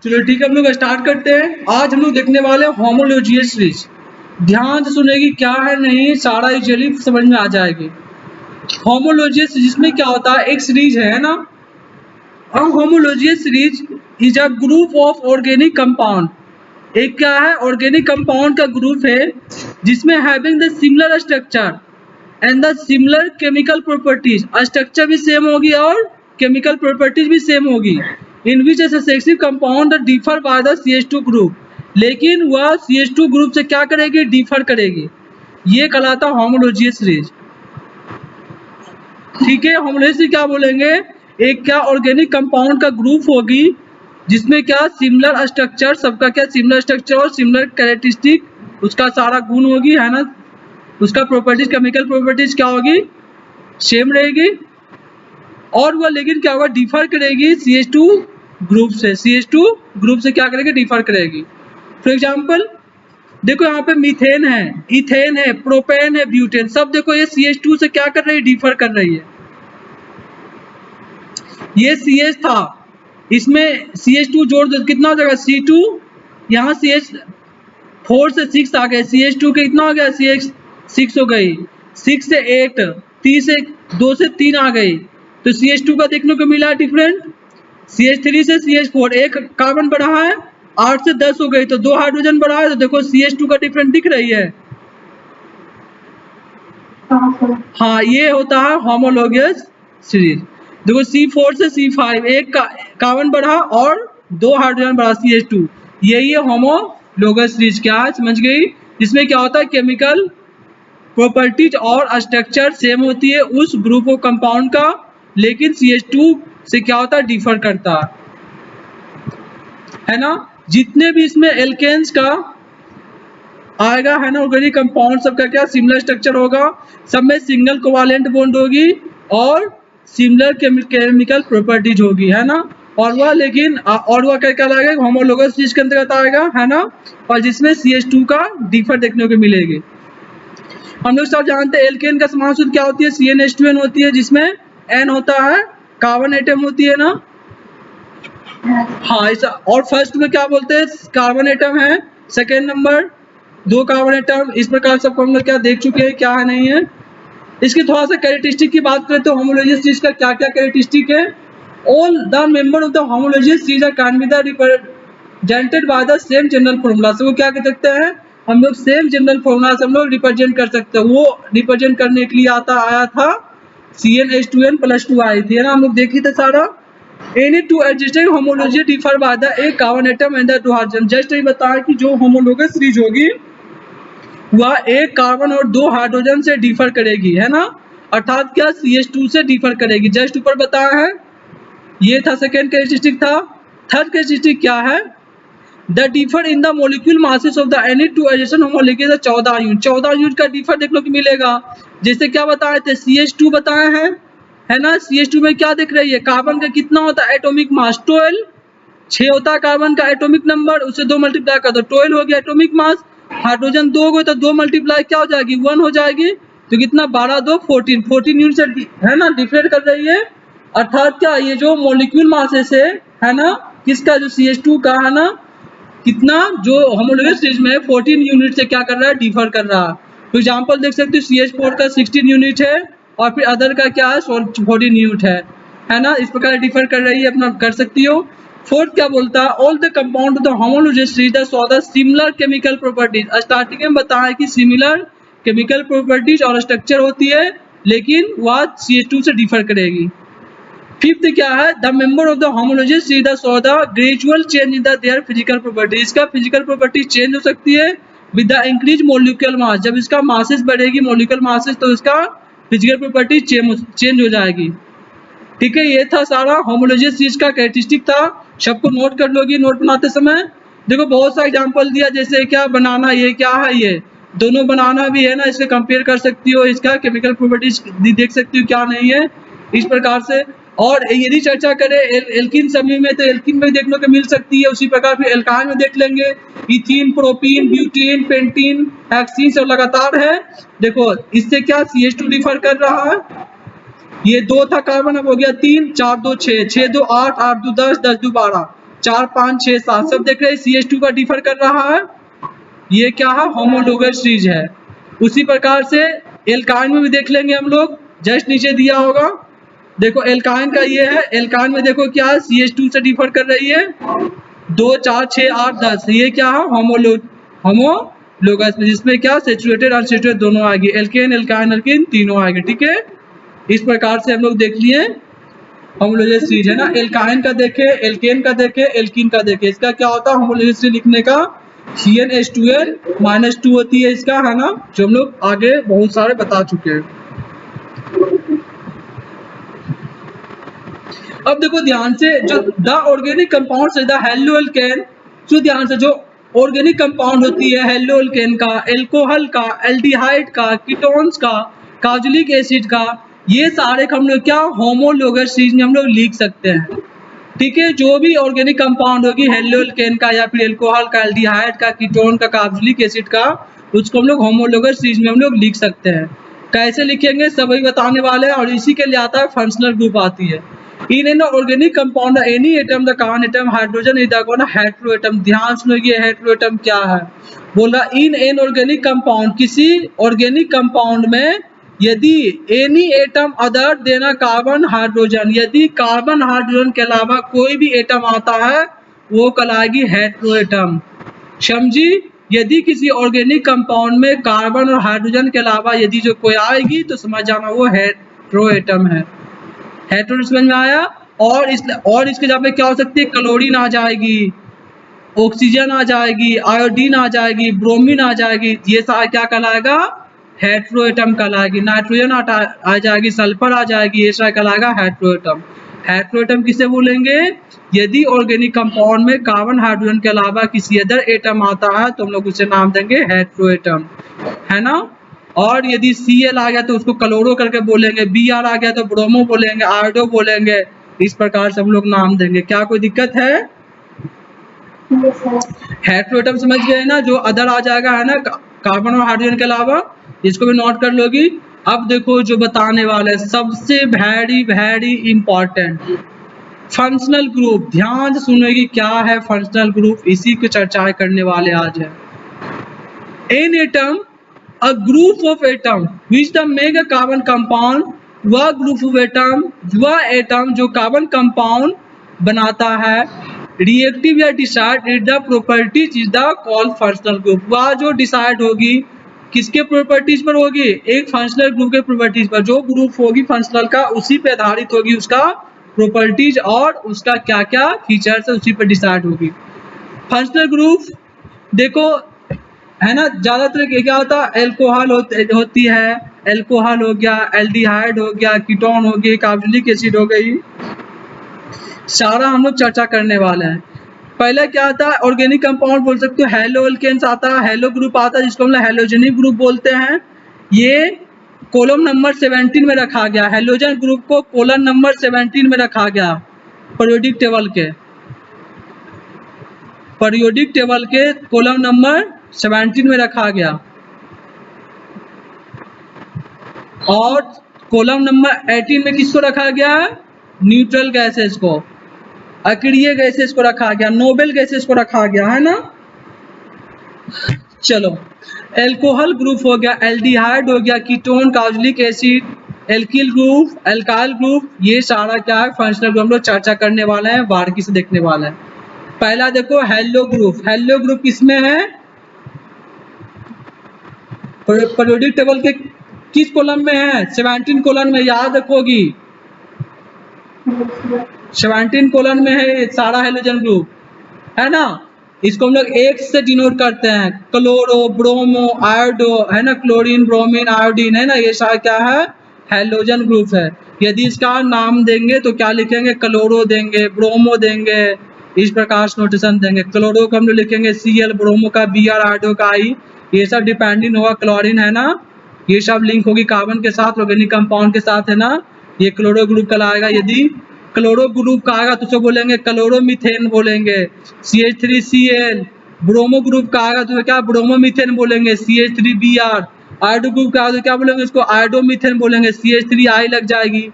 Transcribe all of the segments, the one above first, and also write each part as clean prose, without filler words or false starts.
चलो ठीक है, हम लोग स्टार्ट करते हैं। आज हम लोग देखने वाले हैं होमोलॉजियस सीरीज। ध्यान से सुनेगी, क्या है नहीं सारा इजीली समझ में आ जाएगी। होमोलॉजियस जिसमें क्या होता है, एक सीरीज है ना। अब homologous series is a group of organic compound. एक क्या है, ऑर्गेनिक कंपाउंड का ग्रुप है जिसमें having the similar structure and the similar chemical properties. Structure भी सेम होगी और केमिकल प्रॉपर्टीज भी सेम होगी। In which successive compound differ by the CH2 group, लेकिन वह CH2 ग्रुप से क्या करेगी, डिफर करेगी। ये कहलाता है होमोलॉजियस सीरीज। ठीक है, होमोलॉजियस क्या बोलेंगे, एक क्या ऑर्गेनिक कंपाउंड का ग्रुप होगी जिसमें क्या सिमिलर स्ट्रक्चर, सबका क्या सिमिलर स्ट्रक्चर और सिमिलर कैरेक्टरिस्टिक, उसका सारा गुण होगी, है ना। उसका प्रॉपर्टीज, केमिकल प्रॉपर्टीज क्या होगी, सेम रहेगी। और वह लेकिन क्या होगा, डिफर करेगी CH2 ग्रुप से। CH2 ग्रुप से क्या करेगी, डिफर करेगी। फॉर एग्जांपल देखो, यहाँ पे मीथेन है, इथेन है, प्रोपेन है, ब्यूटेन, सब देखो ये CH2 से क्या कर रही है, डिफर कर रही है। ये CH था, इसमें CH2 जोड़ दो कितना हो जाएगा, C2। यहाँ CH4 से 6 आ गए, CH2 के कितना हो गया, CH6 हो गई, 6 से 8, 3 से 2 से 3 आ गई, तो CH2 का देखने को मिला डिफरेंट। CH3 से CH4 एक कार्बन बढ़ा है, 8 से 10 हो गई, तो 2 हाइड्रोजन बढ़ा है, तो देखो CH2 का डिफरेंट दिख रही है। हाँ, ये होता है होमोलॉजियस सीरीज। देखो C4 से C5 एक कार्बन बढ़ा और 2 हाइड्रोजन बढ़ा, CH2, यही है होमोलॉजियस सीरीज। क्या है, समझ गई। इसमें क्या होता है, केमिकल प्रॉपर्टीज और स्ट्रक्चर सेम होती है उस ग्रुप ऑफ कंपाउंड का, लेकिन CH2 से क्या होता है, डिफर करता है ना। जितने भी इसमें एल्केन्स का आएगा, है ना, ऑर्गेनिक कंपाउंड सबका क्या सिमिलर स्ट्रक्चर होगा, सब में सिंगल कोवालेंट बॉन्ड होगी और सिमिलर केमिकल प्रॉपर्टीज होगी, है ना। और वह लेकिन और वह क्या लगेगा, होमोलॉगस चीज के अंतर्गत आएगा, है ना। और जिसमें CH2 का डिफर देखने को मिलेगी। हम लोग सब जानते हैं एल्केन का समान सूत्र क्या होती है, CnH2n होती है, जिसमें N होता है कार्बन एटम होती है ना। हाँ, ऐसा। और फर्स्ट में क्या बोलते हैं, कार्बन एटम है, सेकेंड नंबर 2 कार्बन एटम। इस प्रकार सबको हम लोग क्या देख चुके हैं, क्या है नहीं है। इसकी थोड़ा सा कैरेक्टरिस्टिक की बात करें तो होमोलॉजियस सीरीज का क्या क्या कैरेक्टरिस्टिक है। All the member of the homologous series can be the represented by the same general formula. से वो क्या कह सकते हैं, हम लोग सेम जनरल फॉर्मूला से हम लोग रिप्रेजेंट कर सकते हैं। वो रिप्रेजेंट करने के लिए आया था CnH2n+2 आई थी, है ना, हम लोग देखी थे सारा। Any two adjacent homology differ by the एक carbon atom and the 2 hydrogen. Just ये बताया कि जो होमोलॉगस सीरीज होगी वह एक कार्बन और 2 हाइड्रोजन से डिफर करेगी, है ना, अर्थात क्या CH2 से डिफर करेगी। जस्ट ऊपर बताया है, ये था सेकेंड कैरेक्टरिस्टिक था। थर्ड कैरेक्टरिस्टिक क्या है, the differ in the molecule masses of the any two adjacent homologous 14 unit. 14 unit का डिफर देखने को मिलेगा। जैसे क्या बताए थे, CH2 बताए हैं, है ना। CH2 में क्या दिख रही है, कार्बन का कितना होता है एटॉमिक मास, 12, 6 होता है कार्बन का एटॉमिक नंबर, उससे 2 मल्टीप्लाई कर दो, 12 हो गया एटॉमिक मास। हाइड्रोजन 2 हो गए तो 2 मल्टीप्लाई क्या हो जाएगी, 1 हो जाएगी, तो कितना 12 2 14, 14 यूनिट से, है ना, डिफरेंट कर रही है। अर्थात क्या, ये जो मॉलिक्यूल मासेस है ना, किसका, जो CH2 का, है ना, कितना जो होमोलॉगस सीरीज में 14 यूनिट से क्या कर रहा है, डिफर कर रहा है। तो एग्जांपल देख सकते हो, CH4 का 16 यूनिट है और फिर अदर का क्या है, 14 यूनिट है ना। इस प्रकार डिफर कर रही है, अपना कर सकती हो। फोर्थ क्या बोलता है, all the compound of the homologous series show the similar chemical properties. Starting में बताया कि सिमिलर केमिकल प्रॉपर्टीज और स्ट्रक्चर होती है, लेकिन वह CH2 से डिफर करेगी। फिफ्थ क्या है, the member of the homologous series show the gradual change in the their physical properties. इसका फिजिकल प्रॉपर्टी चेंज हो सकती है with the increase molecular mass. जब इसका मासेस बढ़ेगी, मॉलिक्यूलर मासेस, तो इसका फिजिकल प्रॉपर्टी चेंज हो जाएगी। ठीक है, ये था सारा होमोलॉजियस सीरीज का कैरेक्टरिस्टिक था। सबको नोट कर लोगी नोट बनाते समय। देखो बहुत सा एग्जांपल दिया, जैसे क्या बनाना, ये क्या है, ये दोनों बनाना भी है ना, इसके कंपेयर कर सकती हो, इसका केमिकल प्रॉपर्टीज देख सकती हो क्या नहीं है, इस प्रकार से। और यदि चर्चा करें एल्किन समूह में, तो एल्किन में देखने को मिल सकती है। उसी प्रकार फिर एल्काइन में देख लेंगे, ethene, propene, butene, pentene, hexene, सब लगातार है। देखो इससे क्या CH2 डिफर कर रहा है, ये 2 था कार्बन, अब हो गया 3, 4 2 6, 6 2 8, 8 2 10, 10 2 12, 4 5 6 7 सब देख रहे हैं CH2 का डिफर कर रहा है, ये क्या है होमोलोगस सीरीज है। उसी प्रकार से एल्काइन में भी देख लेंगे हम लोग, जस्ट नीचे दिया होगा, देखो एल्काइन का ये है, एल्काइन में देखो क्या है CH2 से डिफर कर रही है 2 4 6 8 10, ये क्या है होमोलोगस में, जिसमें क्या सेचुरेटेड अनसेचुरेटेड दोनों आएगी, एल्केन एल्काइन एल्किन तीनों आएगी, ठीक है। इस प्रकार से हम लोग देख लिए होमोलोगस सीरीज है ना। एल्काइन का देखे, एल्केन का देखे, एल्किन का देखे, इसका क्या होता है होमोलोगस सीरीज लिखने का CnH2n -2 होती है इसका, है ना, जो हम लोग आगे बहुत सारे बता चुके हैं। अब देखो ध्यान से, जो द ऑर्गेनिक कंपाउंड है द हेलोएल्केन, जो ध्यान से जो ऑर्गेनिक कंपाउंड होती है हेलोएल्केन का, एल्कोहल का, एल्डिहाइड का, कीटोन्स का, कार्बोक्सिलिक एसिड का, ये सारे हम लोग क्या होमोलोगस सीरीज में हम लोग लिख सकते हैं, ठीक है। जो भी ऑर्गेनिक कंपाउंड होगी हेलोएल्केन का या फिर एल्कोहल का, एल्डिहाइड का, कीटोन का, कार्बोक्सिलिक एसिड का, उसको हम लोग होमोलोगस सीरीज में हम लोग लिख सकते हैं। कैसे लिखेंगे सब वही बताने वाले हैं, और इसी के लिए आता है फंक्शनल ग्रुप आती है। In an organic compound any atom the carbon atom hydrogen is the hetero atom, ध्यान सुनो ये हेटेरो एटम क्या है, बोल रहा इन एन ऑर्गेनिक कंपाउंड, किसी ऑर्गेनिक कंपाउंड में यदि एनी एटम अदर देना कार्बन हाइड्रोजन, यदि कार्बन हाइड्रोजन के अलावा कोई भी एटम आता है वो कहलाएगी हेटेरो एटम, समझी। यदि किसी ऑर्गेनिक कंपाउंड में कार्बन और हाइड्रोजन के अलावा यदि जो कोई आएगी तो समझ जाना वो हेटेरो एटम है। हेटेरो समझ में आया। और इसके जगह पे क्या हो सकती है, क्लोरीन आ जाएगी, ऑक्सीजन आ जाएगी, आयोडीन आ जाएगी, ब्रोमीन आ जाएगी, ये सारा क्या कहलाएगा हेटेरो एटम कहलाएगी। नाइट्रोजन आ जाएगी, सल्फर आ जाएगी, ये सारा कहलाएगा हेटेरो एटम। हेटेरो एटम किसे बोलेंगे, यदि ऑर्गेनिक कंपाउंड में कार्बन हाइड्रोजन के अलावा किसी अदर एटम आता है तो हम लोग उसे नाम देंगे हेटेरो एटम, है ना। और यदि Cl आ गया तो उसको क्लोरो करके बोलेंगे, Br आ गया तो ब्रोमो बोलेंगे, आयोडो बोलेंगे, इस प्रकार से हम लोग नाम देंगे। क्या कोई दिक्कत है? हेटेरो एटम समझ गए ना, जो अदर आ जाएगा, है ना, कार्बन और हाइड्रोजन के अलावा, इसको भी नोट कर लोगी। अब देखो जो बताने वाले सबसे वेरी इंपॉर्टेंट फंक्शनल ग्रुप, ध्यान से सुनेगी क्या है फंक्शनल ग्रुप, इसी की चर्चा करने वाले आज है। An atom a group of atom which the make a carbon compound, वह ग्रुप ऑफ एटम, वह एटम जो कार्बन कंपाउंड बनाता है, रिएक्टिव या decide is the properties is the called functional group, वह जो डिसाइड होगी किसके प्रॉपर्टीज पर होगी, एक फंक्शनल ग्रुप के प्रॉपर्टीज पर, जो ग्रुप होगी फंक्शनल का उसी पे आधारित होगी उसका प्रॉपर्टीज और उसका क्या क्या फीचर्स है उसी पर डिसाइड होगी। फंक्शनल ग्रुप देखो, है ना, ज्यादातर क्या होता है एल्कोहल होती है, एल्कोहल हो गया, एल्डिहाइड हो गया, कीटोन हो गई, कार्बोक्सिलिक एसिड हो गई, सारा हम लोग चर्चा करने वाले हैं। पहले क्या आता है ऑर्गेनिक कंपाउंड बोल सकते हो, हेलोएल्केन्स आता है, हेलो ग्रुप आता है जिसको हम लोग हेलोजेनिक ग्रुप बोलते हैं, ये कॉलम नंबर 17 में रखा गया, हेलोजन ग्रुप को कॉलम नंबर 17 में रखा गया पीरियोडिक टेबल के कॉलम नंबर 17 में रखा गया। और कॉलम नंबर 18 में किसको रखा गया, न्यूट्रल गैसेस को, अक्रिय गैसेस को रखा गया, नोबल गैसेस को रखा गया, है ना। चलो एल्कोहल ग्रुप हो गया, एल्डिहाइड हो गया, ketone, carboxylic acid, alkyl group, alkyl group, ये सारा क्या है फंक्शनल ग्रुप हम लोग चर्चा करने वाले हैं, बारीकी से देखने वाले हैं। पहला देखो हेलो ग्रुप, हेलो ग्रुप किसमें है, पीरियोडिक टेबल के किस कॉलम में है, 17 कॉलम में, याद रखोगी 17 कॉलम में है सारा हेलोजन ग्रुप, है ना। इसको हम लोग एक से डिनोट करते हैं, क्लोरो, ब्रोमो, आयोडो, है ना, क्लोरीन, ब्रोमीन, आयोडीन, है ना, ये सारा क्या है हेलोजन ग्रुप है। यदि इसका नाम देंगे तो क्या लिखेंगे, क्लोरो देंगे, ब्रोमो देंगे, इस प्रकार से नोटेशन देंगे। क्लोरो को हम लोग लिखेंगे Cl, ब्रोमो का Br, आयोडो का I, ये सब डिपेंडिंग होगा, क्लोरीन, है ना, ये सब लिंक होगी कार्बन के साथ, ऑर्गेनिक कंपाउंड के साथ, है ना, ये क्लोरो ग्रुप कहलाएगा। यदि क्लोरो ग्रुप का आएगा तो उसको बोलेंगे क्लोरोमीथेन बोलेंगे, CH3Cl। ब्रोमो ग्रुप का आएगा तो क्या ब्रोमोमीथेन बोलेंगे, CH3Br। आयोडो ग्रुप का आएगा तो क्या बोलेंगे, उसको आयोडोमीथेन बोलेंगे, CH3I लग जाएगी,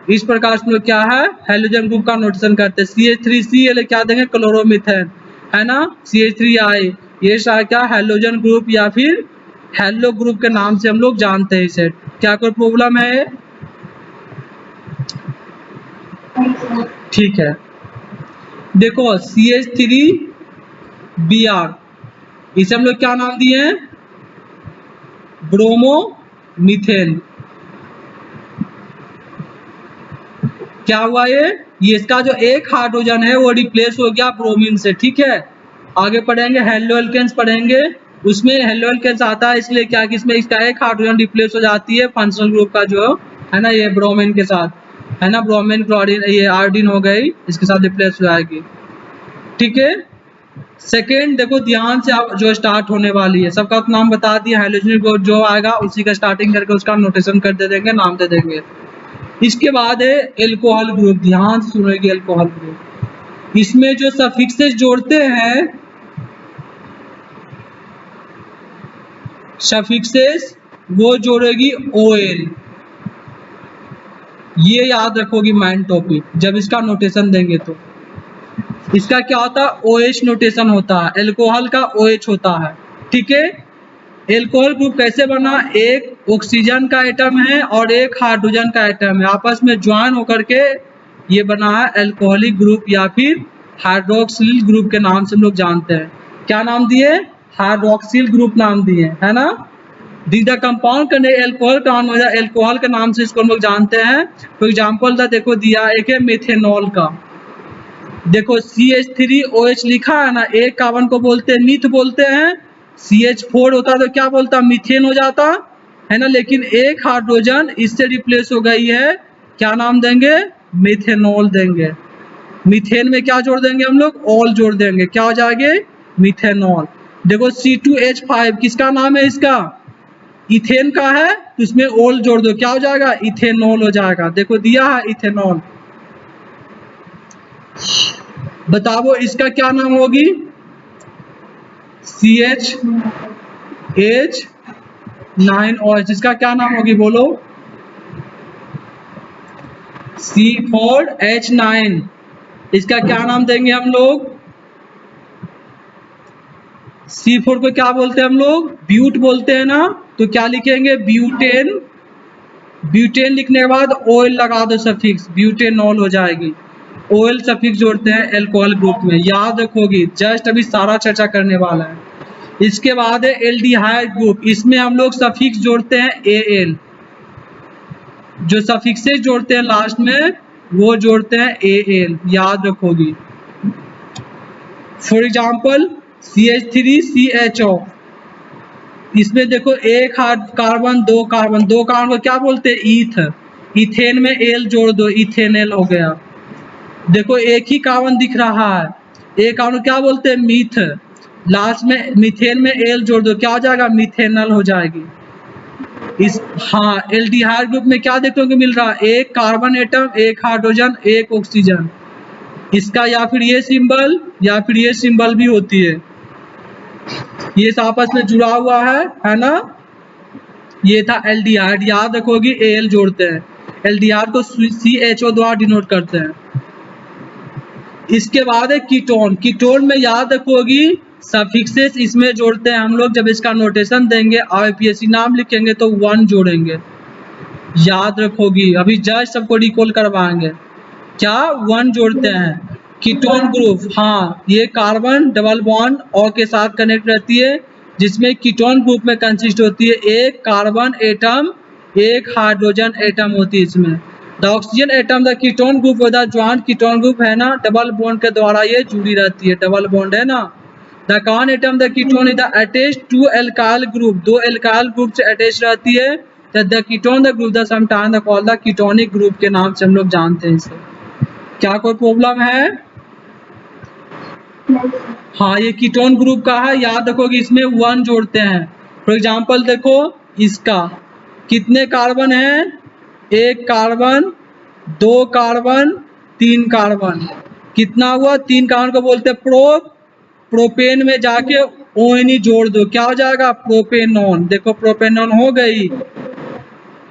इस प्रकार से हम लोग क्या है हेलोजन ग्रुप का नोटेशन करते हैं। CH3Cl क्या देंगे क्लोरोमीथेन, है ना। CH3I ये सारा क्या हेलोजन ग्रुप या फिर हेलो ग्रुप के नाम से हम लोग जानते हैं इसे। क्या कोई प्रॉब्लम है? ठीक है, देखो CH3Br इसे हम लोग क्या नाम दिए हैं ब्रोमोमीथेन। क्या हुआ ये इसका जो एक हाइड्रोजन है वो रिप्लेस हो गया ब्रोमीन से। ठीक है, आगे पढ़ेंगे हेलो एल्केन्स पढ़ेंगे, उसमें हेलो एल्केन्स आता है इसलिए क्या कि इसमें इसका एक हाइड्रोजन रिप्लेस हो जाती है फंक्शनल ग्रुप का जो है ना ये ब्रोमीन के साथ, है ना। ब्रोमीन क्लोरीन ये आयोडीन हो गई, इसके साथ रिप्लेस हो जाएगी। ठीक है, सेकेंड देखो ध्यान से आप जो स्टार्ट होने वाली है सबका तो नाम बता दिया, हाइड्रोजन ग्रुप जो आएगा उसी का स्टार्टिंग करके उसका नोटेशन कर दे देंगे, नाम दे देंगे। इसके बाद है एल्कोहल ग्रुप, ध्यान से सुनेंगे एल्कोहल ग्रुप। इसमें जो सफिक्सेस जोड़ते हैं सफिक्सेस वो जोड़ेगी OL, ये याद रखोगी मेन टॉपिक जब इसका नोटेशन देंगे तो। इसका क्या होता है OH नोटेशन होता है, एल्कोहल का OH होता है। ठीक है, एल्कोहल ग्रुप कैसे बना, एक ऑक्सीजन का एटम है और एक हाइड्रोजन का एटम है, आपस में ज्वाइन होकर के ये बना है एल्कोहलिक ग्रुप या फिर हाइड्रोक्सिल ग्रुप के नाम से हम लोग जानते हैं। क्या नाम दिए, हाइड्रोक्सिल ग्रुप नाम दिए, है ना। द कंपाउंड करने एल्कोहल का नाम, एल्कोहल के नाम से इसको हम लोग जानते हैं। फॉर एग्जाम्पल था देखो दिया एक है मेथेनॉल का, देखो CH3OH लिखा है ना, एक कार्बन को बोलते हैं मीथ बोलते हैं, CH4 होता तो क्या बोलता मीथेन हो जाता, है ना। लेकिन एक हाइड्रोजन इससे रिप्लेस हो गई है, क्या नाम देंगे मेथेनॉल देंगे। मीथेन में क्या जोड़ देंगे हम लोग ऑल जोड़ देंगे, क्या हो जाएंगे मिथेनॉल। देखो C2H5 किसका नाम है, इसका इथेन का है तो इसमें ऑल जोड़ दो, क्या हो जाएगा इथेनॉल हो जाएगा। देखो दिया है इथेनॉल, बताओ इसका क्या नाम होगी, CH9OH, इसका क्या नाम होगी बोलो, C4H9, इसका क्या नाम देंगे हम लोग, C4 को क्या बोलते हैं हम लोग ब्यूट बोलते हैं ना, तो क्या लिखेंगे ब्यूटेन। ब्यूटेन लिखने के बाद ऑयल लगा दो सफिक्स, ब्यूटेनॉल हो जाएगी। ऑयल सफिक्स जोड़ते हैं एल्कोहल ग्रुप में, याद रखोगी जस्ट अभी सारा चर्चा करने वाला है। इसके बाद है एल्डिहाइड ग्रुप, इसमें हम लोग सफिक्स जोड़ते हैं Al, जो सफिक्सेस जोड़ते हैं लास्ट में वो जोड़ते हैं Al, याद रखोगी। फॉर एग्जाम्पल CH3CHO, इसमें देखो एक कार्बन दो कार्बन को क्या बोलते हैं ईथ, इथेन में एल जोड़ दो इथेनल हो गया। देखो एक ही कार्बन दिख रहा है, एक कार्बन क्या बोलते हैं मीथ, लास्ट में मीथेन में एल जोड़ दो क्या हो जाएगा मिथेनल हो जाएगी। इस हाँ एल्डिहाइड ग्रुप में क्या देखने को मिल रहा है, एक कार्बन एटम एक हाइड्रोजन एक ऑक्सीजन, इसका या फिर ये सिंबल या फिर ये सिंबल भी होती है, ये आपस में जुड़ा हुआ है ना। ये था एल्डिहाइड, याद रखोगी Al जोड़ते हैं, एल्डिहाइड को CHO द्वारा डिनोट करते हैं। इसके बाद है कीटोन, कीटोन में याद रखोगी सफिक्सेस इसमें जोड़ते हैं हम लोग, जब इसका नोटेशन देंगे IUPAC नाम लिखेंगे तो 1 जोड़ेंगे, याद रखोगी अभी जस्ट सबको रिकॉल करवाएंगे, क्या 1 जोड़ते हैं। कीटोन ग्रुप, हाँ ये कार्बन डबल बॉन्ड O के साथ कनेक्ट रहती है, जिसमें कीटोन ग्रुप में कंसिस्ट होती है एक कार्बन एटम एक हाइड्रोजन एटम होती है इसमें। The oxygen atom the ketone group with the joint ketone group है ना, डबल बॉन्ड के द्वारा ये जुड़ी रहती है, डबल बॉन्ड है ना। The carbon atom the ketone is the attached to alkyl group, दो एल्काइल ग्रुप से अटैच रहती है, the ketone the group the sometime the called the ketonic group के नाम से हम लोग जानते हैं इसे। क्या कोई प्रॉब्लम है? हाँ ये कीटोन ग्रुप का है, याद रखोगे इसमें 1 जोड़ते हैं। फॉर एग्जांपल देखो इसका कितने कार्बन है, एक कार्बन दो कार्बन तीन कार्बन, कितना हुआ 3 कार्बन को बोलते हैं प्रोपेन में जाके ONE जोड़ दो क्या हो जाएगा प्रोपेनॉन, देखो प्रोपेनॉन हो गई।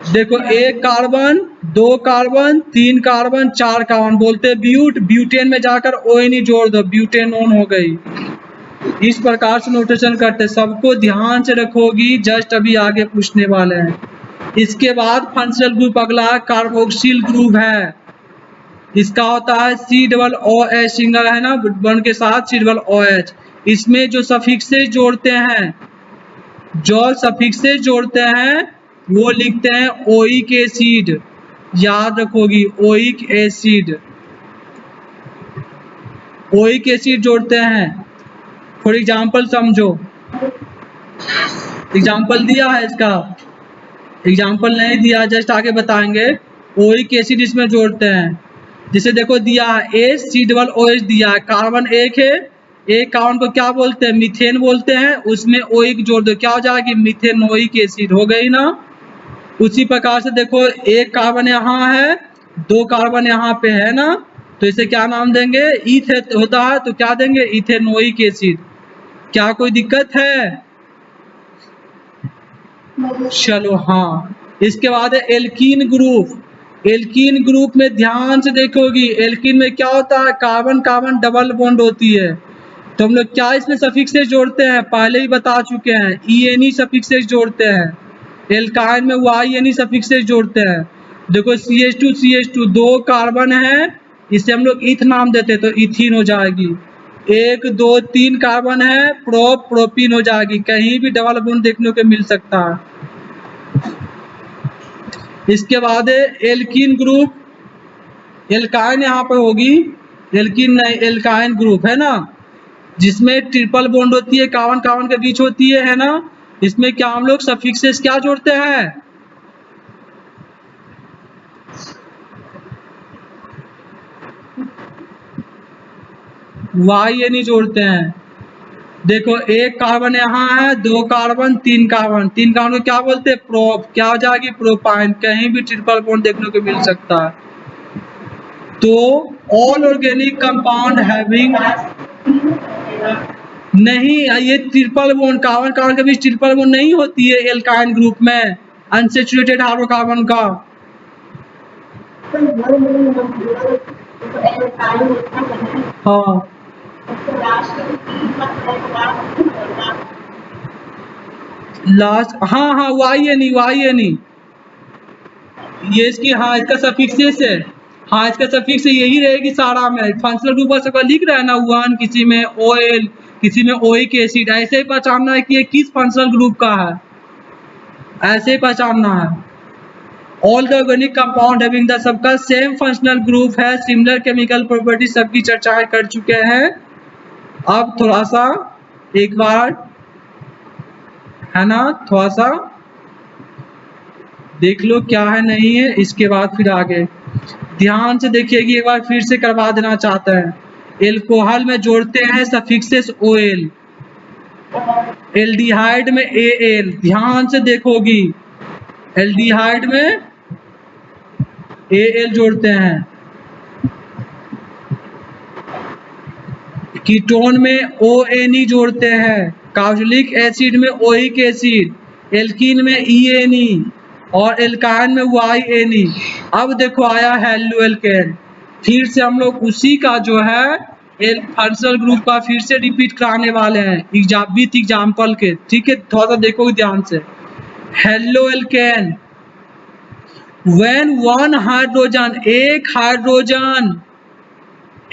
देखो एक कार्बन, दो कार्बन, तीन कार्बन, चार कार्बन, बोलते हैं ब्यूट, ब्यूटेन में जाकर ONE जोड़ दो, ब्यूटेनोन हो गई। इस प्रकार से नोटेशन करते, सबको ध्यान से रखोगी, जस्ट अभी आगे पूछने वाले हैं। इसके बाद फंक्शनल ग्रुप अगला कार्बोक्सिल ग्रुप है। इसका होता है C OH सिंगल है ना, वन के साथ COH। इसमें जो सफिक्सेस जोड़ते हैं, जो सफिक्सेस जोड़ते हैं वो लिखते हैं ओइक एसिड। याद रखोगी, ओइक एसिड, ओइक एसिड जोड़ते हैं। फॉर एग्जाम्पल समझो, एग्जाम्पल दिया है इसका, एग्जाम्पल नहीं दिया, जस्ट आगे बताएंगे। ओइक एसिड इसमें जोड़ते हैं, जिसे देखो दिया है C OH दिया है, कार्बन एक है, एक कार्बन को क्या बोलते हैं, मीथेन बोलते हैं, उसमें ओइक जोड़ दो, क्या हो जाएगी, मीथेनोइक एसिड हो गई ना। उसी प्रकार से देखो एक कार्बन यहाँ है, दो कार्बन यहाँ पे है ना, तो इसे क्या नाम देंगे, ईथ होता है तो क्या देंगे, इथेनोइक एसिड। क्या कोई दिक्कत है? चलो हाँ। इसके बाद है एल्कीन ग्रुप। एल्कीन ग्रुप में ध्यान से देखोगी, एल्कीन में क्या होता है, कार्बन कार्बन डबल बॉन्ड होती है, तो हम लोग क्या इसमें सफिक्सेस जोड़ते हैं, पहले ही बता चुके हैं, ENE सफिक्सेस जोड़ते हैं। एल्काइन में YNE सफिक्सेस जोड़ते हैं। देखो CH2 दो कार्बन है, इसे हम लोग ईथ नाम देते हैं, तो इथीन हो जाएगी। एक दो तीन कार्बन है, प्रोपीन हो जाएगी, कहीं भी डबल बॉन्ड देखने को मिल सकता है। इसके बाद है एल्कीन ग्रुप, एल्काइन यहाँ पे होगी, एल्कीन नहीं, एल्काइन ग्रुप है ना, जिसमें ट्रिपल बॉन्ड होती है, कार्बन कार्बन के बीच होती है ना। इसमें क्या हम लोग सफिक्सेस क्या जोड़ते हैं, YNE जोड़ते हैं। देखो एक कार्बन यहाँ है, दो कार्बन, तीन कार्बन, तीन कार्बन को क्या बोलते हैं, प्रोप, क्या हो जाएगी, प्रोपाइन, कहीं भी ट्रिपल बॉन्ड देखने को मिल सकता है। तो ऑल ऑर्गेनिक कंपाउंड हैविंग, नहीं ये ट्रिपल बॉन्ड, कार्बन कार्बन के बीच ट्रिपल बॉन्ड नहीं होती है एल्काइन ग्रुप में, अनसैचुरेटेड हाइड्रोकार्बन का। हाँ लास्ट, हाँ हाँ YNE, ये इसकी, हाँ इसका सफिक्सेस है, हाँ इसका सफिक्स यही रहेगी सारा में। फंक्शनल ग्रुप पर सबका लिख रहा है ना, वन, किसी में OL, किसी में ओइक एसिड, ऐसे ही पहचानना है कि ये किस फंक्शनल ग्रुप का है, ऐसे ही पहचानना है। All the organic compound having the, सबका सेम फंक्शनल ग्रुप है, सिमिलर केमिकल प्रॉपर्टी, सबकी चर्चा कर चुके हैं। अब थोड़ा सा एक बार है ना, थोड़ा सा देख लो क्या है नहीं है, इसके बाद फिर आगे ध्यान से देखिएगी, एक बार फिर से करवा देना चाहते हैं। एल्कोहल में जोड़ते हैं सफिक्सेस OL, एल्डिहाइड में AL, ध्यान से देखोगी, एल्डिहाइड में AL जोड़ते हैं, कीटोन में ONE जोड़ते हैं, कार्बोक्सिलिक एसिड में ओइक एसिड, एल्कीन में ENE और एल्काइन में YNE। अब देखो आया हेलो एल्केन, फिर से हम लोग उसी का जो है फंक्शनल ग्रुप का फिर से रिपीट कराने वाले हैं विथ एग्जाम्पल के, ठीक है, थोड़ा सा देखोगे ध्यान से। Halo alkane, when one hydrogen, एक हाइड्रोजन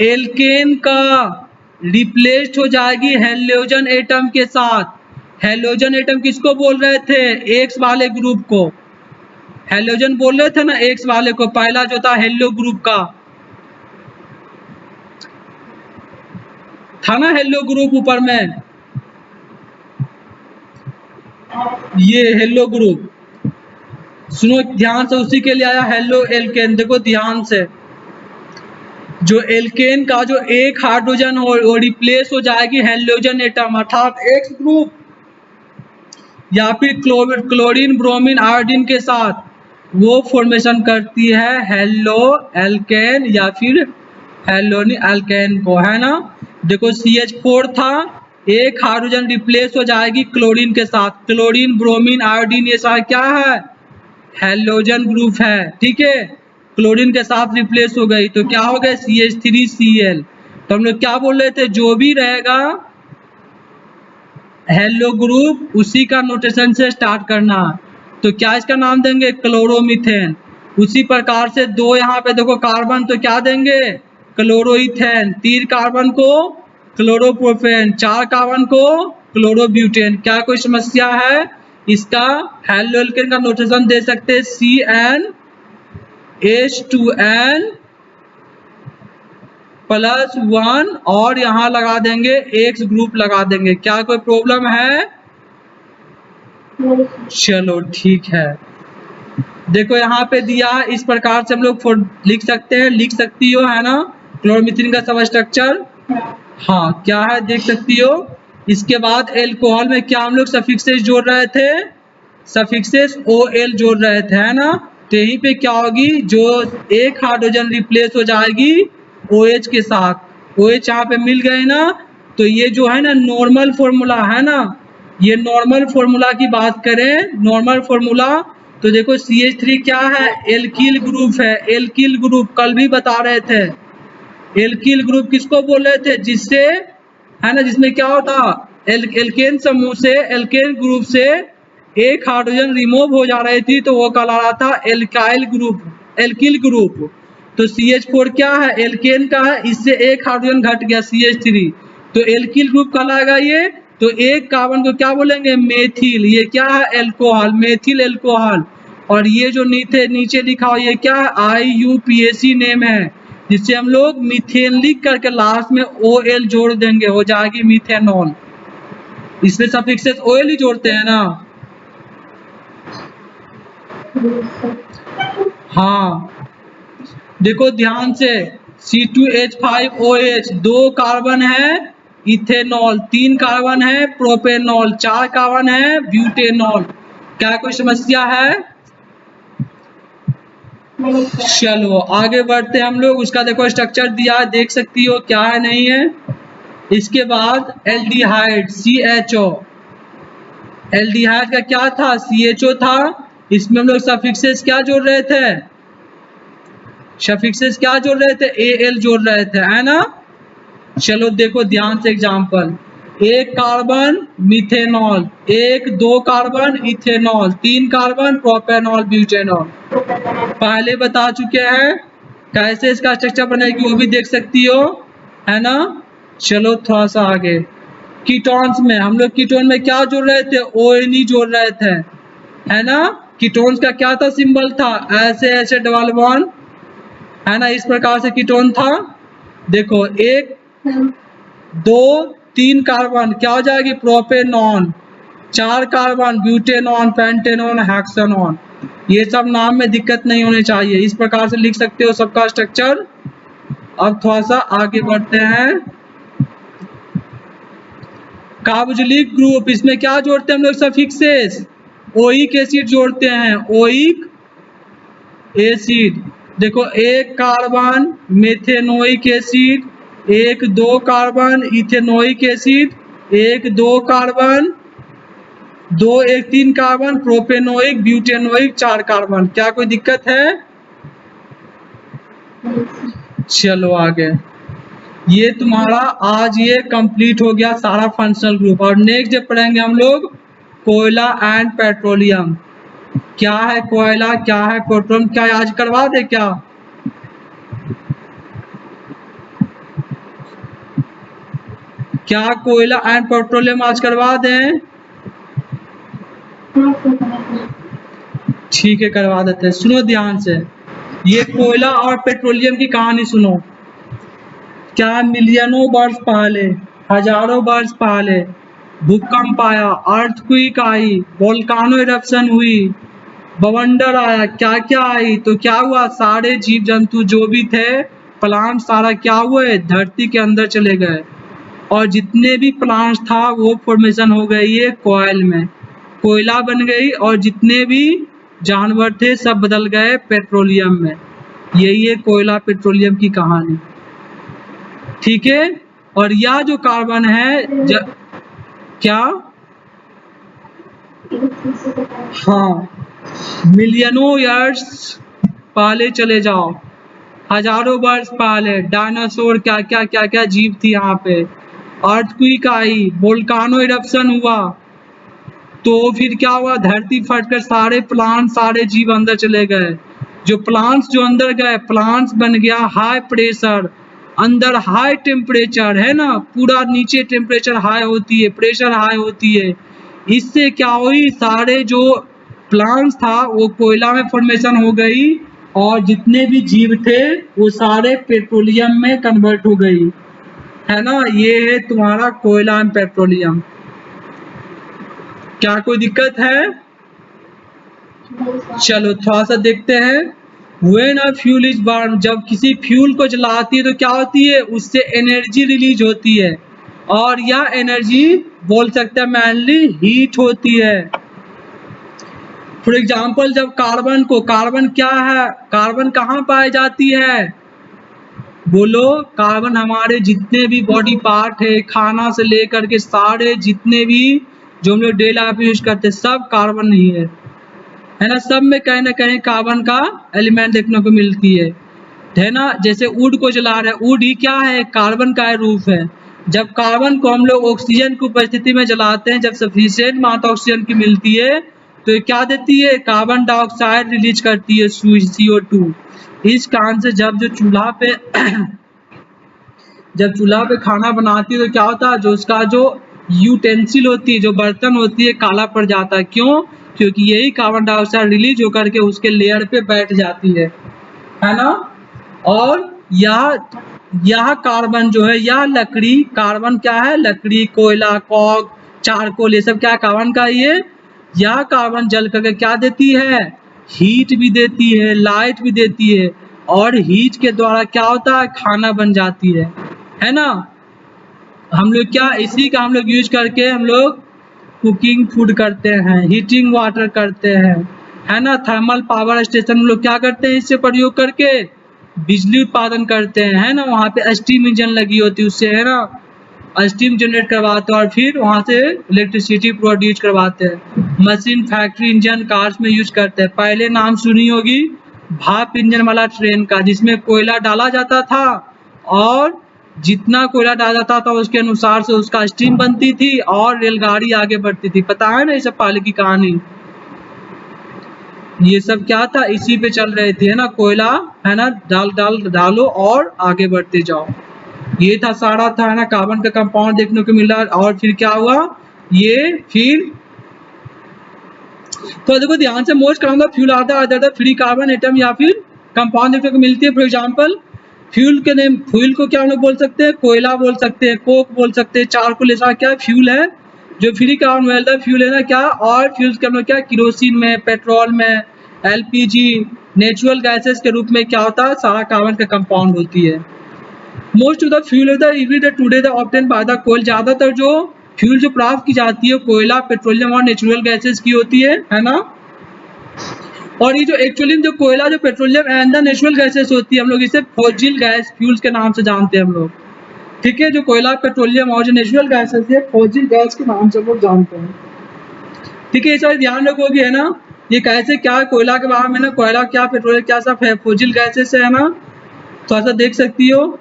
एल्केन का रिप्लेस्ड हो जाएगी हेलोजन एटम के साथ। हेलोजन एटम किसको बोल रहे थे, एक्स वाले ग्रुप को, हेलोजन बोल रहे थे ना एक्स वाले को, पहला जो था हेलो ग्रुप का था ना, हेलो ग्रुप ऊपर में, ये हेलो ग्रुप, सुनो ध्यान से, उसी के लिए आया हेलो एल्केन। देखो ध्यान से, जो एल्केन का जो एक हाइड्रोजन हो वो रिप्लेस हो जाएगी हेलोजन एटम, अर्थात एक्स ग्रुप या फिर क्लोरीन ब्रोमीन आयोडीन के साथ, वो फॉर्मेशन करती है हेलो एल्केन या फिर हेलोनी एल्केन को, है ना। देखो CH4 था, एक हाइड्रोजन रिप्लेस हो जाएगी क्लोरीन के साथ, क्लोरीन ब्रोमीन आयोडीन ये सारा क्या है, हैलोजन ग्रुप है, ठीक है, क्लोरीन के साथ रिप्लेस हो गई तो क्या हो गया CH3Cl। तो हम लोग क्या बोल रहे थे, जो भी रहेगा हेलो ग्रुप उसी का नोटेशन से स्टार्ट करना। तो क्या इसका नाम देंगे, क्लोरोमीथेन। उसी प्रकार से दो यहाँ पे देखो कार्बन तो क्या देंगे, क्लोरोइथेन। 3 कार्बन को क्लोरोप्रोपेन, 4 कार्बन को क्लोरोब्यूटेन। क्या कोई समस्या है, इसका हेलोल्केन का नोटेशन दे सकते हैं CnH2n +1 और यहाँ लगा देंगे X ग्रुप लगा देंगे। क्या कोई प्रॉब्लम है, चलो ठीक है। देखो यहाँ पे दिया इस प्रकार से हम लोग लिख सकते हैं, लिख सकती हो है ना, क्लोरोमीथेन का सब स्ट्रक्चर। हाँ क्या है देख सकती हो। इसके बाद एल्कोहल में क्या हम लोग सफिक्सेस जोड़ रहे थे, सफिक्सेस OL जोड़ रहे थे है ना। तो यहीं पे क्या होगी, जो एक हाइड्रोजन रिप्लेस हो जाएगी OH के साथ, OH यहाँ पे मिल गए ना। तो ये जो है ना नॉर्मल फॉर्मूला है ना, ये नॉर्मल फॉर्मूला की बात करें, नॉर्मल फॉर्मूला तो देखो CH3 क्या है, एल्किल ग्रुप है, एल्किल ग्रुप कल भी बता रहे थे। एल्किल ग्रुप किसको बोल रहे थे, जिससे है ना, जिसमें क्या होता, एल्केन समूह से, एल्केन ग्रुप से एक हाइड्रोजन रिमूव हो जा रही थी तो वो कहला रहा था एल्काइल ग्रुप, एल्किल ग्रुप। तो CH4 क्या है, एल्केन का है, इससे एक हाइड्रोजन घट गया CH3 तो एल्किल ग्रुप कहलाएगा ये। तो एक कार्बन को क्या बोलेंगे, मेथिल। ये क्या है, एल्कोहल, मेथिल एल्कोहल। और ये जो नीचे लिखा हो ये क्या है, IUPAC नेम है, जिससे हम लोग मीथेन लिख करके लास्ट में OL जोड़ देंगे, हो जाएगी मीथेनॉल। इसमें सफिक्सेस OL ही जोड़ते हैं ना। हाँ देखो ध्यान से, C2H5OH 2 कार्बन है इथेनॉल, 3 कार्बन है प्रोपेनॉल, 4 कार्बन है ब्यूटेनॉल। क्या कोई समस्या है, चलो आगे बढ़ते हैं हम लोग। उसका देखो स्ट्रक्चर दिया है, देख सकती हो क्या है नहीं है। इसके बाद एल्डिहाइड CHO, एल्डिहाइड का क्या था, CHO था। इसमें हम लोग सफिक्सेस क्या जोड़ रहे थे, सफिक्सेस क्या जोड़ रहे थे, AL जोड़ रहे थे है ना। चलो देखो ध्यान से example, 1 carbon methanol, 2 carbon ethanol, 3 carbon propanol butanol. पहले बता चुके हैं कैसे इसका स्ट्रक्चर बनेगी, वो भी देख सकती हो है ना। चलो थोड़ा सा आगे, कीटोन्स में हम लोग कीटोन में क्या जोड़ रहे थे, ONE जोड़ रहे थे है ना। कीटोन्स का क्या था, सिंबल था SA ∠1 है ना, इस प्रकार से कीटोन था। देखो 1 2 3 कार्बन क्या हो जाएगी, propanone, 4 carbon butanone, pentanone, hexanone. ये सब नाम में दिक्कत नहीं होनी चाहिए, इस प्रकार से लिख सकते हो सबका स्ट्रक्चर। अब थोड़ा सा आगे बढ़ते हैं, कार्बोक्सिलिक ग्रुप, इसमें क्या जोड़ते हैं हम लोग, सफिक्सेस ओइक एसिड जोड़ते हैं, ओइक एसिड। देखो 1 carbon methanoic acid, 2 carbon ethanoic acid, 2 carbon 3 carbon propanoic butanoic, 4 carbon. क्या कोई दिक्कत है, चलो आगे। ये तुम्हारा आज ये कंप्लीट हो गया सारा फंक्शनल ग्रुप। और नेक्स्ट डे पढ़ेंगे हम लोग कोयला एंड पेट्रोलियम। क्या है कोयला, क्या है पेट्रोलियम, क्या आज करवा दे क्या, क्या कोयला एंड पेट्रोलियम आज करवा दें, ठीक है करवा देते हैं। सुनो ध्यान से, ये कोयला और पेट्रोलियम की कहानी सुनो। क्या मिलियनों वर्ष पहले, हजारों वर्ष पहले भूकंप आया, अर्थक्वेक आई, वोल्केनो इरप्शन हुई, बवंडर आया, क्या क्या आई, तो क्या हुआ, सारे जीव जंतु जो भी थे, प्लांट सारा क्या हुए, धरती के अंदर चले गए। और जितने भी प्लांट्स था वो फॉर्मेशन हो गई है कोयल में, कोयला बन गई। और जितने भी जानवर थे सब बदल गए पेट्रोलियम में। यही है कोयला पेट्रोलियम की कहानी, ठीक है। और यह जो कार्बन है क्या, हाँ मिलियनों ईयर्स पहले चले जाओ, हजारों वर्ष पहले डायनासोर क्या क्या क्या क्या जीव थी यहाँ पे। अर्थक्वेक आई, वोल्केनो इरप्शन हुआ, तो फिर क्या हुआ, धरती फटकर सारे प्लांट सारे जीव अंदर चले गए। जो प्लांट्स जो अंदर गए, प्लांट्स बन गया हाई प्रेशर, अंदर हाई टेम्परेचर है ना, पूरा नीचे टेम्परेचर हाई होती है, प्रेशर हाई होती है। इससे क्या हुई, सारे जो प्लांट्स था वो कोयला में फॉर्मेशन हो गई, और जितने भी जीव थे वो सारे पेट्रोलियम में कन्वर्ट हो गई, है ना। ये है तुम्हारा कोयला एंड पेट्रोलियम। क्या कोई दिक्कत है? चलो थोड़ा सा देखते हैं। When a fuel is burned, जब किसी फ्यूल को जलाती है तो क्या होती है, उससे एनर्जी रिलीज होती है, और यह एनर्जी बोल सकते हैं मेनली हीट होती है। फॉर एग्जाम्पल जब कार्बन क्या है, कार्बन कहाँ पाई जाती है, बोलो। कार्बन हमारे जितने भी बॉडी पार्ट है, खाना से लेकर के सारे जितने भी जो हम लोग डेली लाइफ में यूज करते हैं, सब कार्बन ही है ना। सब में कहीं ना कहीं कार्बन का एलिमेंट देखने को मिलती है ना। जैसे वुड को जला रहे हैं, वुड ही क्या है, कार्बन का रूप है। जब कार्बन को हम लोग ऑक्सीजन की उपस्थिति में जलाते हैं, जब सफिशिएंट मात्रा ऑक्सीजन की मिलती है तो ये क्या देती है, कार्बन डाइऑक्साइड रिलीज करती है, CO2। इस कारण से जब चूल्हा पे खाना बनाती है तो क्या होता है, जो उसका जो यूटेंसिल होती है, जो बर्तन होती है, काला पड़ जाता है। क्यों? क्योंकि यही कार्बन डाइऑक्साइड रिलीज होकर के उसके लेयर पे बैठ जाती है ना। और यह कार्बन जो है, यह लकड़ी, कार्बन क्या है, लकड़ी, कोयला, कॉक, चारकोल, ये सब क्या कार्बन का ही है। यह कार्बन जल करके क्या देती है, हीट भी देती है, लाइट भी देती है, और हीट के द्वारा क्या होता है, खाना बन जाती है ना। हम लोग क्या, इसी का हम लोग यूज करके हम लोग कुकिंग फूड करते हैं, हीटिंग वाटर करते हैं, है ना। थर्मल पावर स्टेशन हम लोग क्या करते हैं, इससे प्रयोग करके बिजली उत्पादन करते हैं, है ना। वहाँ पे स्टीम इंजन लगी होती है, उससे है ना स्टीम जनरेट करवाते हैं, और फिर वहाँ से इलेक्ट्रिसिटी प्रोड्यूस करवाते हैं। मशीन, फैक्ट्री, इंजन, कार्स में यूज करते हैं। पहले नाम सुनी होगी भाप इंजन वाला ट्रेन का, जिसमें कोयला डाला जाता था, और जितना कोयला डाला जाता था उसके अनुसार से उसका स्टीम बनती थी और रेलगाड़ी आगे बढ़ती थी। पता है ना ये सब पहले की कहानी। ये सब क्या था, इसी पे चल रहे थे, है ना। कोयला है ना, डालो और आगे बढ़ते जाओ। ये था सारा था, है ना। कार्बन का कंपाउंड देखने को मिला, और फिर क्या हुआ, ये फिर तो देखो ध्यान से, मोस्ट कराऊंगा फ्यूल आता है फ्री कार्बन एटम या फिर कंपाउंड देखने को मिलती है। फॉर एग्जाम्पल फ्यूल के नेम, फ्यूल को क्या हम लोग बोल सकते हैं, कोयला बोल सकते हैं, कोक बोल सकते हैं, चारकोल, ऐसा क्या फ्यूल है जो फ्री कार्बन वेल्डर फ्यूल है ना क्या। और फ्यूल्स के हम लोग क्या, किरोसिन में, पेट्रोल में, LPG, नेचुरल गैसेस के रूप में क्या होता है, सारा कार्बन का कंपाउंड होती है। Most of the fuel is the every today the obtain by the coal, ज्यादातर जो फ्यूल जो प्राप्त की जाती है कोयला, पेट्रोलियम और नेचुरल गैसेस की होती है ना। और ये जो एक्चुअली जो कोयला, जो petroleum and the natural gases होती है, हम लोग इसे फॉसिल गैस फ्यूल्स के नाम से जानते हैं हम लोग, ठीक है। जो कोयला, पेट्रोलियम और जो नेचुरल गैसेस है, फॉसिल गैस के नाम से हम लोग जानते हैं, ठीक है। ये सारे ध्यान रखोगे, है ना। ये कैसे क्या है, कोयला के बारे में ना, कोयला क्या, पेट्रोलियम क्या, सब है फॉसिल गैसेस है ना। थोड़ा सा देख सकती हो।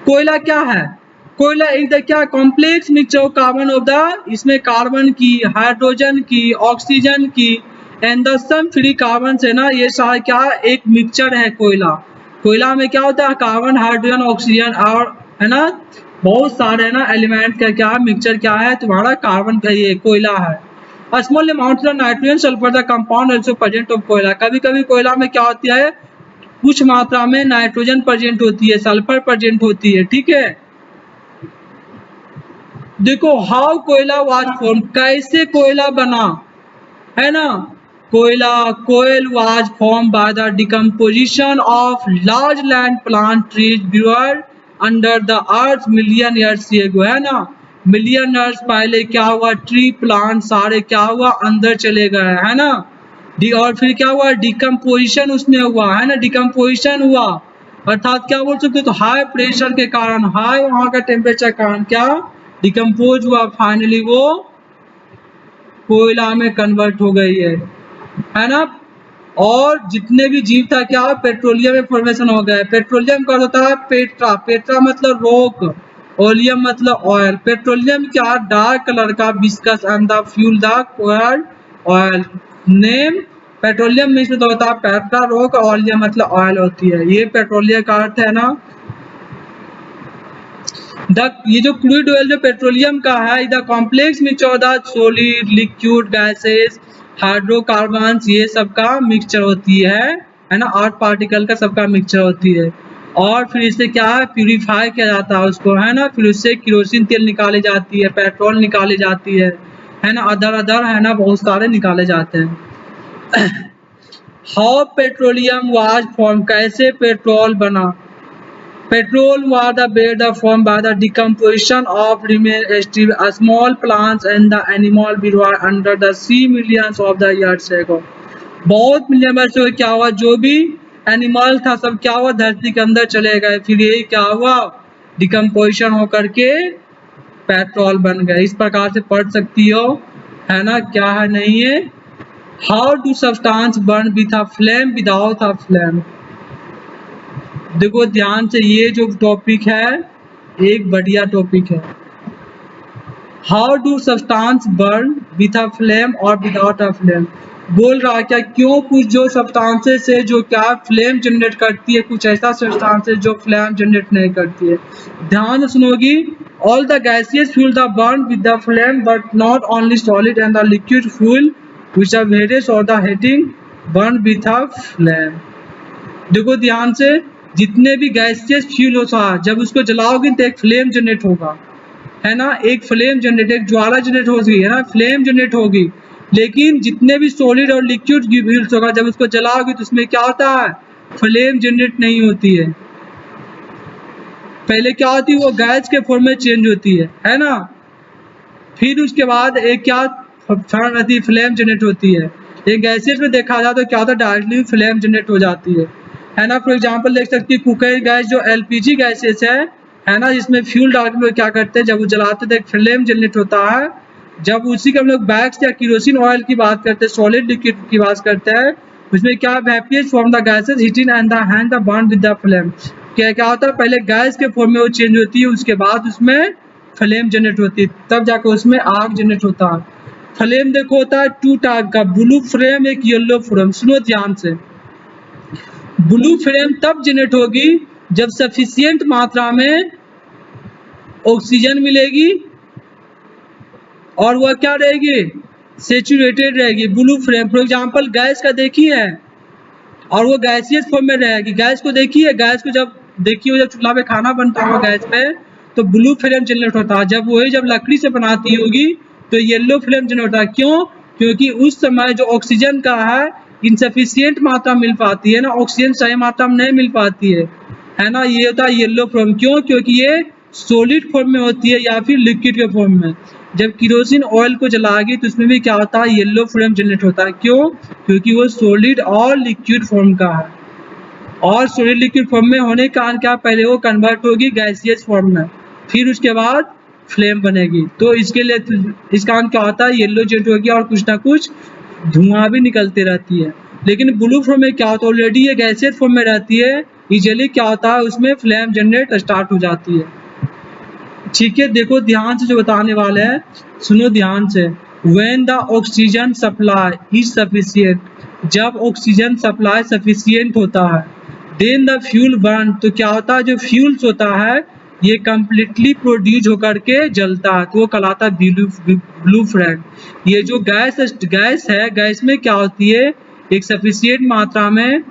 कोयला क्या है, कोयला इज द क्या, complex mixture of carbon of the, इसमें कार्बन की, हाइड्रोजन की, ऑक्सीजन की and the some free carbon है ना। ये सारा क्या एक मिक्सचर है कोयला। कोयला में क्या होता है, कार्बन, हाइड्रोजन, ऑक्सीजन, और है ना बहुत सारे है ना एलिमेंट का क्या मिक्सचर क्या है तुम्हारा, कार्बन का ये कोयला है। Small amount of nitrogen sulphur the compound also present of कोयला। कभी कभी कोयला में क्या होती है, कुछ मात्रा में नाइट्रोजन प्रेजेंट होती है, सल्फर प्रेजेंट होती है, ठीक है। देखो हाउ कोयला वाज फॉर्म, कैसे कोयला बना, है ना। Coal was form by the decomposition of large land plant trees buried under the earth million years ago, है ना। मिलियन ईयर्स पहले क्या हुआ, ट्री प्लांट सारे क्या हुआ, अंदर चले गए, है ना। और फिर क्या हुआ, डिकम्पोजिशन उसमें हुआ, है ना, डिकम्पोजिशन हुआ, अर्थात क्या बोल सकते हो, तो हाई प्रेशर के कारण, हाई वहां का टेम्परेचर के कारण क्या डिकम्पोज हुआ, फाइनली वो कोयला में कन्वर्ट हो गई है ना। और जितने भी जीव था क्या पेट्रोलियम में फॉर्मेशन हो गए। पेट्रोलियम का होता है पेट्रा, पेट्रा मतलब रोक, ओलियम मतलब ऑयल। पेट्रोलियम क्या डार्क कलर का viscous and the fuel the cold oil. Name petroleum में इसमें तो होता है पेट्रा रोक, ओलियम मतलब ऑयल होती है। ये पेट्रोलियम का अर्थ है ना। ये जो क्रूड ऑयल जो पेट्रोलियम का है the complex mixture of the solid liquid gases hydrocarbons ये सब का मिक्सचर होती है ना। 8 पार्टिकल का सबका मिक्सचर होती है। और फिर इससे क्या है प्यूरिफाई किया जाता है उसको, है ना। फिर उससे केरोसिन तेल निकाली जाती है, पेट्रोल निकाली जाती है ना। अदर है ना बहुत सारे निकाले जाते हैं। हाउ पेट्रोलियम वाज फॉर्म, कैसे पेट्रोल बना। Petrol was the bed formed by the decomposition of remains small plants and the animal were under the sea millions of the years ago. बहुत मिलियन वर्ष से क्या हुआ जो भी एनिमल था सब क्या हुआ धरती के अंदर चले गए। फिर ये क्या हुआ डिकम्पोजिशन होकर के पेट्रोल बन गए। इस प्रकार से पढ़ सकती हो है ना। क्या है नहीं है। How do substance burn with a flame without a flame. देखो ध्यान से ये जो टॉपिक है एक बढ़िया टॉपिक है। How do substance burn with a flame और विदाउट अ फ्लेम। बोल रहा है क्या क्यों कुछ जो सब्सटेंसेस है जो क्या फ्लेम जनरेट करती है, कुछ ऐसा सब्सटेंसेस जो फ्लेम जनरेट नहीं करती है। ध्यान सुनोगी। All the gases fuel the burn with the flame but not only solid and the liquid fuel which are various और the heating burn with a flame. देखो ध्यान से जितने भी गैसेस फ्यूल होता है जब उसको जलाओगे तो एक फ्लेम जनरेट होगा, है ना। एक फ्लेम जनरेट एक ज्वाला जनरेट होगी, है ना, फ्लेम जनरेट होगी। लेकिन जितने भी सॉलिड और लिक्विड फ्यूल्स होगा जब उसको जलाओगे तो उसमें क्या होता है फ्लेम जनरेट नहीं होती है। पहले क्या होती है वो गैस के फॉर्म में चेंज होती है ना। फिर उसके बाद एक क्या फ्लेम जनरेट होती है। एक गैसेस में देखा जाए तो क्या होता है डायरेक्टली फ्लेम जनरेट हो जाती है ना। फॉर एग्जांपल देख सकती है कुकर गैस जो एलपीजी गैसेस है ना, जिसमें फ्यूल डाल के लोग क्या करते हैं जब वो जलाते तो एक फ्लेम जनरेट होता है। जब उसी के हम लोग वैक्स या केरोसिन ऑयल की बात करते हैं, सॉलिड लिक्विड की बात करते हैं, उसमें क्या vaporise from the gases heating and the hand the burn with the flame. क्या होता है पहले गैस के फॉर्म में वो चेंज होती है, उसके बाद उसमें फ्लेम जनरेट होती है, तब जाकर उसमें आग जनरेट होता है। फ्लेम देखो होता है 2 टाइप का, ब्लू फ्लेम एक येलो फ्लेम। सुनो ध्यान से, ब्लू फ्लेम तब जनरेट होगी जब सफिशिएंट मात्रा में ऑक्सीजन मिलेगी और वह क्या रहेगी सेचुरेटेड रहेगी। Blue flame for example gas का देखी है और वो गैसियस फॉर्म में रहेगी। गैस को देखी है, गैस को जब देखी हो जब चूल्हा पे खाना बनता होगा गैस पे तो ब्लू फ्लेम जनरेट होता है। जब वही जब लकड़ी से बनाती होगी तो येलो फ्लेम जनरेट होता है। क्यों? क्योंकि उस समय जो ऑक्सीजन का है इनसफिशियंट मात्रा मिल पाती है ना, ऑक्सीजन सही मात्रा में नहीं मिल पाती है ना। ये होता है येलो फॉर्म। क्यों? क्योंकि ये सॉलिड फॉर्म में होती है या फिर लिक्विड के फॉर्म में। जब केरोसिन ऑयल को जलाएगी तो उसमें भी क्या होता है येलो फ्लेम जनरेट होता है। क्यों? क्योंकि वो सॉलिड और लिक्विड फॉर्म का है और सॉलिड लिक्विड फॉर्म में होने के कारण क्या पहले वो कन्वर्ट होगी गैसियस फॉर्म में, फिर उसके बाद फ्लेम बनेगी। तो इसके लिए इस कारण क्या होता है येलो जनरेट होगी और कुछ ना कुछ धुआं भी निकलती रहती है। लेकिन ब्लू फॉर्म में क्या होता है ऑलरेडी ये गैसियस फॉर्म में रहती है, इजीली क्या होता है उसमें फ्लेम जनरेट स्टार्ट हो जाती है। ठीक है, देखो ध्यान से जो बताने वाले हैं सुनो ध्यान से। When the oxygen supply is sufficient, जब ऑक्सीजन सप्लाई सफिशियंट होता है, then the fuel burn, तो क्या होता है जो फ्यूल्स होता है ये कम्प्लीटली प्रोड्यूस होकर के जलता है तो वो कहलाता है ब्लू फ्लेम। ये जो गैस है गैस में क्या होती है एक सफिशियंट मात्रा में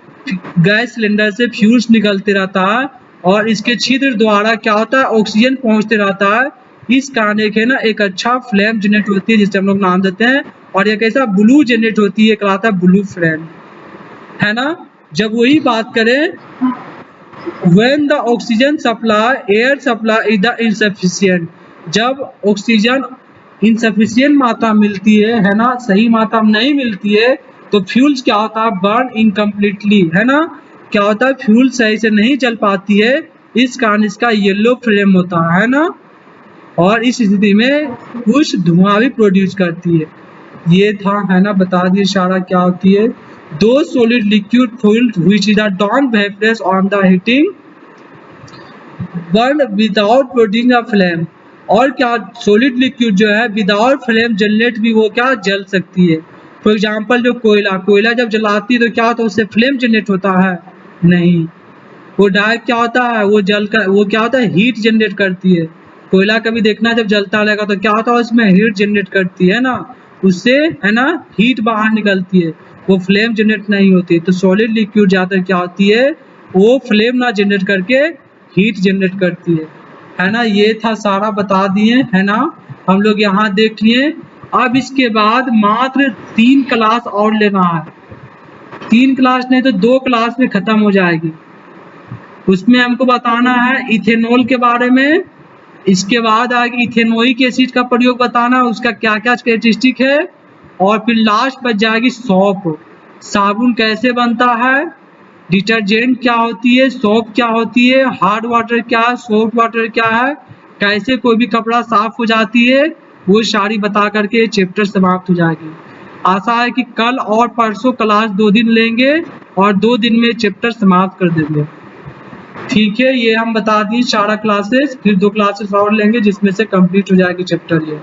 गैस सिलेंडर से फ्यूल्स निकलते रहता है और इसके छिद्र द्वारा क्या होता है ऑक्सीजन पहुंचते रहता है। इस कारण एक है ना एक अच्छा फ्लेम जनरेट होती है जिसे हम लोग नाम देते हैं और एक ऐसा ब्लू जनरेट होती है कहलाता है ब्लू फ्लेम, है ना। जब वही बात करें when the oxygen supply air supply is the insufficient, जब ऑक्सीजन इनसफिशियंट मात्रा मिलती है ना, सही मात्रा में नहीं मिलती है तो फ्यूल्स क्या होता है बर्न इनकम्प्लीटली, है ना। क्या होता है फ्यूल सही से नहीं जल पाती है, इस कारण इसका येलो फ्लेम होता है ना। और इस स्थिति में कुछ धुआं भी प्रोड्यूस करती है। ये था, है ना, बता दिए सारा क्या होती है। दो solid liquid fluid which is don't vaporise on the heating burn without producing a flame. और क्या, सॉलिड लिक्विड जो है विदाउट फ्लेम जनरेट भी वो क्या जल सकती है। फॉर एग्जांपल जो कोयला जब जलाती है तो क्या होता है, उससे फ्लेम जनरेट होता है? नहीं, वो डायरेक्ट क्या होता है, वो जल कर वो क्या होता है, हीट जनरेट करती है। कोयला कभी देखना जब जलता रहेगा तो क्या होता है, उसमें हीट जनरेट करती है ना, उससे, है ना, हीट बाहर निकलती है, वो फ्लेम जनरेट नहीं होती। तो सॉलिड लिक्विड ज्यादा क्या होती है, वो फ्लेम ना जनरेट करके हीट जनरेट करती है ना। ये था सारा बता दिए, है ना, हम लोग यहाँ देख लिए। अब इसके बाद मात्र 3 क्लास और लेना है, 3 क्लास नहीं तो 2 क्लास में खत्म हो जाएगी। उसमें हमको बताना है इथेनॉल के बारे में, इसके बाद आगे इथेनोइक एसिड का प्रयोग बताना, उसका क्या क्या कैरेक्टरिस्टिक है, और फिर लास्ट बच जाएगी सौंफ। साबुन कैसे बनता है, डिटर्जेंट क्या होती है, सोप क्या होती है, हार्ड वाटर क्या है, सॉफ्ट वाटर क्या है, कैसे कोई भी कपड़ा साफ हो जाती है, वो सारी बता करके चैप्टर समाप्त हो जाएगी। आशा है कि कल और परसों क्लास 2 दिन लेंगे और 2 दिन में चैप्टर समाप्त कर देंगे। ठीक है, ये हम बता दिए सारा क्लासेस, फिर 2 क्लासेस और लेंगे जिसमें से कंप्लीट हो जाएगी चैप्टर ये।